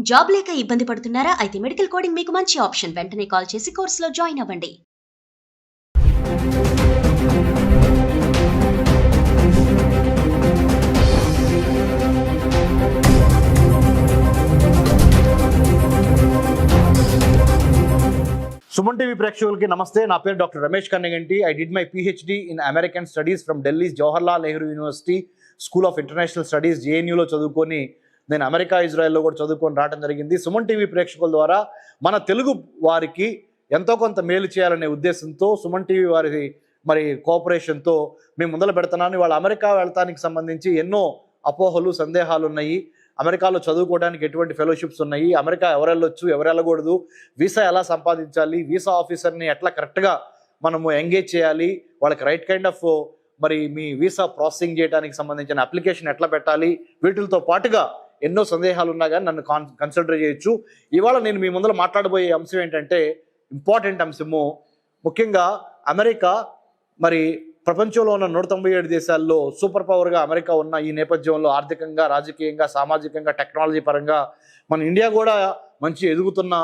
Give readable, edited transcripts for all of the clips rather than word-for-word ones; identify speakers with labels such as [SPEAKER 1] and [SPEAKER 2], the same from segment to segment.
[SPEAKER 1] Job లేక ఇబ్బంది పడుతున్నారా? అయితే మెడికల్ కోడింగ్ మీకు మంచి ఆప్షన్. వెంటనే కాల్ చేసి కోర్సులో జాయిన్ అవ్వండి.
[SPEAKER 2] సుమన్ టీవీ ప్రేక్షకులకి నమస్తే. నా పేరు doctor Ramesh Kannaganti. I did my PhD in American studies from Delhi Jawaharlal Nehru university school of international studies JNUలో చదువుకొని నేను అమెరికా ఇజ్రాయెల్లో కూడా చదువుకొని రావడం జరిగింది. సుమన్ టీవీ ప్రేక్షకుల ద్వారా మన తెలుగు వారికి ఎంతో కొంత మేలు చేయాలనే ఉద్దేశంతో సుమన్ టీవీ వారి కోఆపరేషన్తో మేము మొదలు పెడుతున్నాను. వాళ్ళ అమెరికా వెళ్తానికి సంబంధించి ఎన్నో అపోహలు సందేహాలు ఉన్నాయి. అమెరికాలో చదువుకోవడానికి ఎటువంటి ఫెలోషిప్స్ ఉన్నాయి, అమెరికా ఎవరు వెళ్ళొచ్చు ఎవరు వెళ్ళకూడదు, వీసా ఎలా సంపాదించాలి, వీసా ఆఫీసర్ని ఎట్లా కరెక్ట్గా మనము ఎంగేజ్ చేయాలి, వాళ్ళకి right kind of me visa processing చేయడానికి సంబంధించిన అప్లికేషన్ ఎట్లా పెట్టాలి, వీటితో పాటుగా ఎన్నో సందేహాలు ఉన్నా కానీ నన్ను కన్సిడర్ చేయొచ్చు. ఇవాళ నేను మీ ముందర మాట్లాడబోయే అంశం ఏంటంటే ఇంపార్టెంట్ అంశము. ముఖ్యంగా అమెరికా ప్రపంచంలో ఉన్న 197 దేశాల్లో సూపర్ పవర్గా అమెరికా ఉన్న ఈ నేపథ్యంలో ఆర్థికంగా, రాజకీయంగా, సామాజికంగా, టెక్నాలజీ పరంగా మన ఇండియా కూడా మంచి ఎదుగుతున్న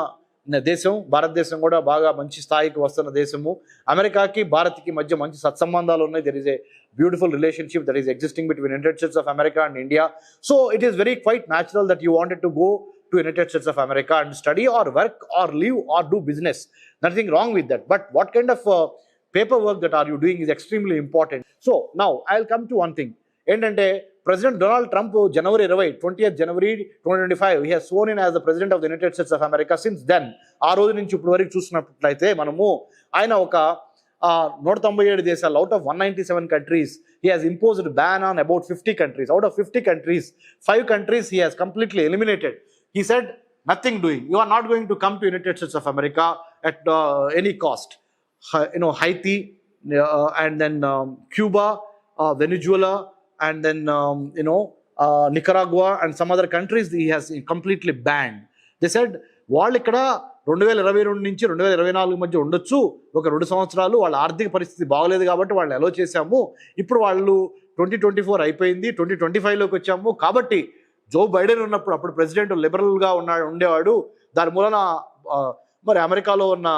[SPEAKER 2] దేశం. భారతదేశం కూడా బాగా మంచి స్థాయికి వస్తున్న దేశము. అమెరికాకి భారత్కి మధ్య మంచి సత్సంబంధాలు ఉన్నాయి. There is a beautiful relationship that is existing between United states of America and India. So it is very quite natural that you wanted to go to United States of America and study or work or live or do business. Nothing wrong with that. But what kind of paperwork that are you doing is extremely important. So now I'll come to one thing. Endante President Donald Trump January 20th January 2025 he has sworn in as the President of the United States of America. Since then ఆ రోజు నుంచి ఇప్పుడు వరకు చూసినట్లయితే మనము ఆయన ఒక 197 దేశాలు out of 197 countries he has imposed ban on about 50 countries. Out of 50 countries 5 countries he has completely eliminated. He said nothing doing, you are not going to come to United States of America at any cost. Haiti and then Cuba, Venezuela and then Nicaragua and some other countries he has completely banned. They said వాళ్ళు ఇక్కడ 2022 నుంచి 2024 మధ్య ఉండొచ్చు, ఒక 2 సంవత్సరాలు వాళ్ళ ఆర్థిక పరిస్థితి బాగలేదు కాబట్టి వాళ్ళు అలో చేశాము. ఇప్పుడు వాళ్ళు 2024 అయిపోయింది, 2025లోకి వచ్చాము కాబట్టి జో బైడెన్ ఉన్నప్పుడు అప్పుడు ప్రెసిడెంట్ లిబరల్గా ఉండేవాడు. దాని మూలన అమెరికాలో ఉన్న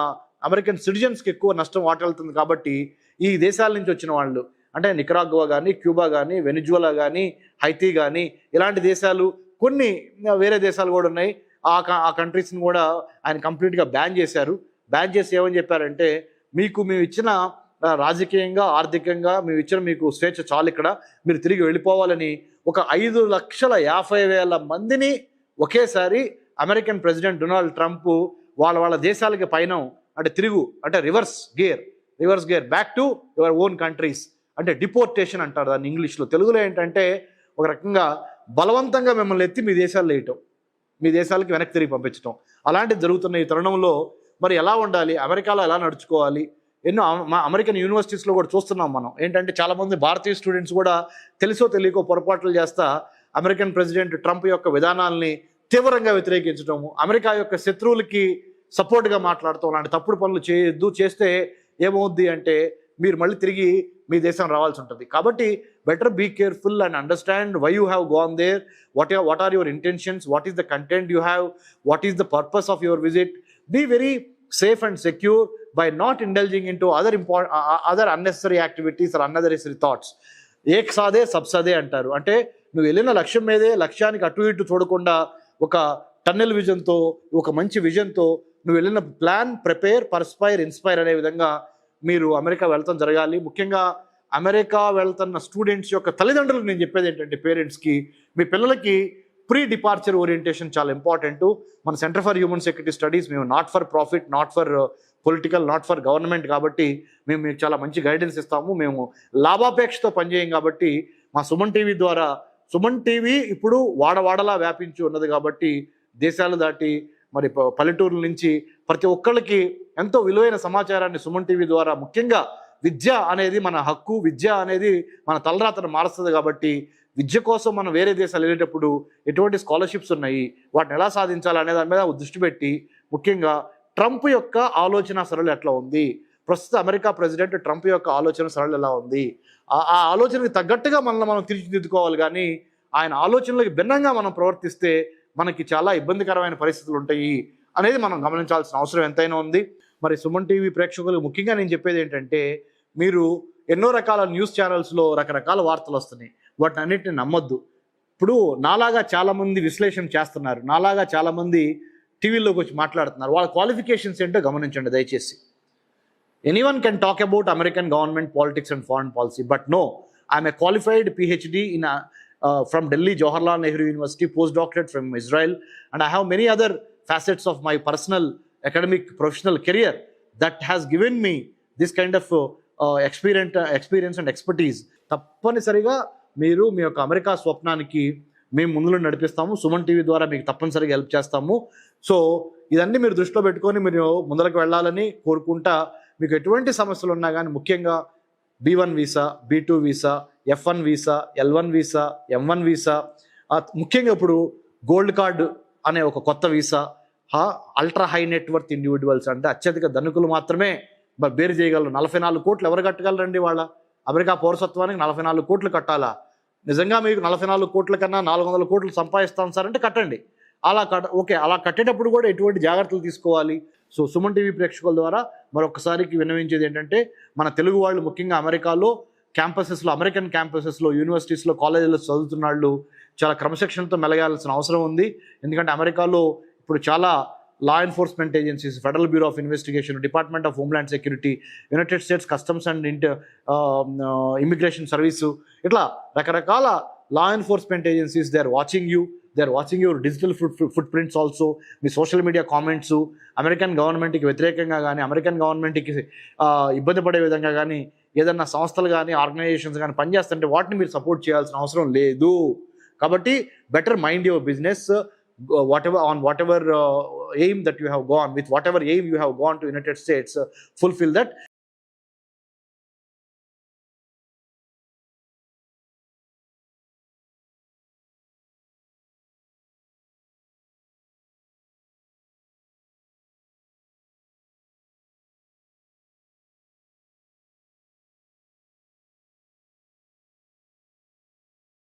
[SPEAKER 2] అమెరికన్ సిటిజన్స్కి ఎక్కువ నష్టం వాటిల్తుంది. కాబట్టి ఈ దేశాల నుంచి వచ్చిన వాళ్ళు అంటే నికరాగ్వా కానీ, క్యూబా కానీ, వెనిజువలా కానీ, హైతీ కానీ ఇలాంటి దేశాలు, కొన్ని వేరే దేశాలు కూడా ఉన్నాయి. ఆ కంట్రీస్ని కూడా ఆయన కంప్లీట్గా బ్యాన్ చేశారు. బ్యాన్ చేసి ఏమని చెప్పారంటే మేము ఇచ్చిన రాజకీయంగా, ఆర్థికంగా మీకు స్వేచ్ఛ చాలు, ఇక్కడ మీరు తిరిగి వెళ్ళిపోవాలని ఒక 5,50,000 మందిని ఒకేసారి అమెరికన్ ప్రెసిడెంట్ డొనాల్డ్ ట్రంప్ వాళ్ళ దేశాలకి పైన అంటే reverse gear back to your own countries, అంటే డిపోర్టేషన్ అంటారు దాన్ని ఇంగ్లీష్లో. తెలుగులో ఏంటంటే ఒక రకంగా బలవంతంగా మిమ్మల్ని ఎత్తి మీ దేశాల్లో వేయటం, మీ దేశాలకి వెనక్కి తిరిగి పంపించడం. అలాంటిది జరుగుతున్న ఈ తరుణంలో ఎలా ఉండాలి, అమెరికాలో ఎలా నడుచుకోవాలి, ఎన్నో అమెరికన్ యూనివర్సిటీస్లో కూడా చూస్తున్నాం మనం. ఏంటంటే చాలామంది భారతీయ స్టూడెంట్స్ కూడా తెలుసో తెలియకో పొరపాట్లు చేస్తా అమెరికన్ ప్రెసిడెంట్ ట్రంప్ యొక్క విధానాల్ని తీవ్రంగా వ్యతిరేకించడము, అమెరికా యొక్క శత్రువులకి సపోర్ట్గా మాట్లాడటం, అలాంటి తప్పుడు పనులు చేయొద్దు. చేస్తే ఏమవుద్ది అంటే మీరు మళ్ళీ తిరిగి మీ దేశం రావాల్సి ఉంటుంది. కాబట్టి better be careful and understand why you have gone there, what are your intentions, what is the content you have, what is the purpose of your visit. Be very safe and secure by not indulging into other unnecessary activities or unnecessary thoughts. ఏక్ సాదే సబ్ సదే అంటారు. అంటే నువ్వు వెళ్ళిన లక్ష్యం మీదే, లక్ష్యానికి అటు ఇటు చూడకుండా ఒక టన్నెల్ విజన్తో, ఒక మంచి విజన్తో నువ్వు వెళ్ళిన ప్లాన్, ప్రిపేర్, పర్స్పైర్, ఇన్స్పైర్ అనే విధంగా మీరు అమెరికా వెళ్తాం జరగాలి. ముఖ్యంగా అమెరికా వెళ్తున్న స్టూడెంట్స్ యొక్క తల్లిదండ్రులకు నేను చెప్పేది ఏంటంటే పేరెంట్స్కి, మీ పిల్లలకి ప్రీ డిపార్చర్ ఓరియంటేషన్ చాలా ఇంపార్టెంట్. మన centre for human security studies మేము not for profit, not for political, not for government కాబట్టి మేము మీకు చాలా మంచి గైడెన్స్ ఇస్తాము. మేము లాభాపేక్షతో పనిచేయం కాబట్టి మా సుమన్ టీవీ ద్వారా, సుమన్ టీవీ ఇప్పుడు వాడవాడలా వ్యాపించి ఉన్నది కాబట్టి దేశాలు దాటి పల్లెటూరుల నుంచి ప్రతి ఒక్కళ్ళకి ఎంతో విలువైన సమాచారాన్ని సుమన్ టీవీ ద్వారా, ముఖ్యంగా విద్య అనేది మన హక్కు, విద్య అనేది మన తలరాతను మారుస్తుంది కాబట్టి విద్య కోసం మనం వేరే దేశాలు వెళ్ళేటప్పుడు ఎటువంటి స్కాలర్షిప్స్ ఉన్నాయి, వాటిని ఎలా సాధించాలి అనే దాని మీద దృష్టి పెట్టి, ముఖ్యంగా ట్రంప్ యొక్క ఆలోచన సరళి ఎట్లా ఉంది, ప్రస్తుత అమెరికా ప్రెసిడెంట్ ట్రంప్ యొక్క ఆలోచన సరళి ఎలా ఉంది, ఆ ఆలోచనకి తగ్గట్టుగా మనం తీర్చిదిద్దుకోవాలి. కానీ ఆయన ఆలోచనలకు భిన్నంగా మనం ప్రవర్తిస్తే మనకి చాలా ఇబ్బందికరమైన పరిస్థితులు ఉంటాయి అనేది మనం గమనించాల్సిన అవసరం ఎంతైనా ఉంది. మరి సుమన్ టీవీ ప్రేక్షకులు ముఖ్యంగా నేను చెప్పేది ఏంటంటే, మీరు ఎన్నో రకాల న్యూస్ ఛానల్స్లో రకరకాల వార్తలు వస్తున్నాయి, వాటిని అన్నిటిని నమ్మొద్దు. ఇప్పుడు నాలాగా చాలామంది విశ్లేషణ చేస్తున్నారు, నాలాగా చాలామంది టీవీలోకి వచ్చి మాట్లాడుతున్నారు. వాళ్ళ క్వాలిఫికేషన్స్ ఏంటో గమనించండి దయచేసి. Anyone can talk about American government politics and foreign policy, but no, I'm a qualified PhD in from Delhi Jawaharlal Nehru University, postdoctorate from Israel, and I have many other facets of my personal academic professional career that has given me this kind of experience and expertise. తప్పనిసరిగా మీరు మీ యొక్క America స్వప్నానికి మేము ముందులో నడిపిస్తాము. Suman TV ద్వారా మీకు తప్పనిసరిగా help చేస్తాము. So ఇదన్నీ మీరు దృష్టిలో పెట్టుకొని మీరు ముందరకు వెళ్ళాలని కోరుకుంటా. మీకు ఎటువంటి సమస్యలు ఉన్నా కానీ, ముఖ్యంగా B1 visa, B2 visa, F1 visa, L1 visa, M1 visa, ముఖ్యంగా ఇప్పుడు గోల్డ్ కార్డు అనే ఒక కొత్త visa, ultra high net worth individuals అంటే అత్యధిక ధనికులు మాత్రమే బేరు చేయగలరు. 44 కోట్లు ఎవరు కట్టగలరండి? వాళ్ళ అమెరికా పౌరసత్వానికి 44 కోట్లు కట్టాలా? నిజంగా మీకు 44 కోట్ల కన్నా 400 కోట్లు సంపాదిస్తాం సార్ అంటే కట్టండి. ఓకే, అలా కట్టేటప్పుడు కూడా ఎటువంటి జాగ్రత్తలు తీసుకోవాలి? సో సుమన్ టీవీ ప్రేక్షకుల ద్వారా మరొకసారికి విన్నవించేది ఏంటంటే, మన తెలుగు వాళ్ళు ముఖ్యంగా అమెరికాలో క్యాంపసెస్లో, అమెరికన్ క్యాంపసెస్లో, యూనివర్సిటీస్లో, కాలేజీలో చదువుతున్న వాళ్ళు చాలా క్రమశిక్షణతో మెలగాల్సిన అవసరం ఉంది. ఎందుకంటే అమెరికాలో ఇప్పుడు చాలా law enforcement agencies, federal bureau of investigation, department of homeland security, united states customs and immigration service, ఇట్లా రకరకాల law enforcement agencies they are watching you, they are watching your digital footprints also. మీ social media comments American గవర్నమెంట్కి వ్యతిరేకంగా కానీ, American గవర్నమెంట్కి ఇబ్బంది పడే విధంగా కానీ ఏదన్నా సంస్థలు కానీ, ఆర్గనైజేషన్స్ కానీ పనిచేస్తుంటే వాటిని మీరు సపోర్ట్ చేయాల్సిన అవసరం లేదు. కాబట్టి better mind your business, whatever aim that you have gone with, whatever aim you have gone to United States, fulfill that.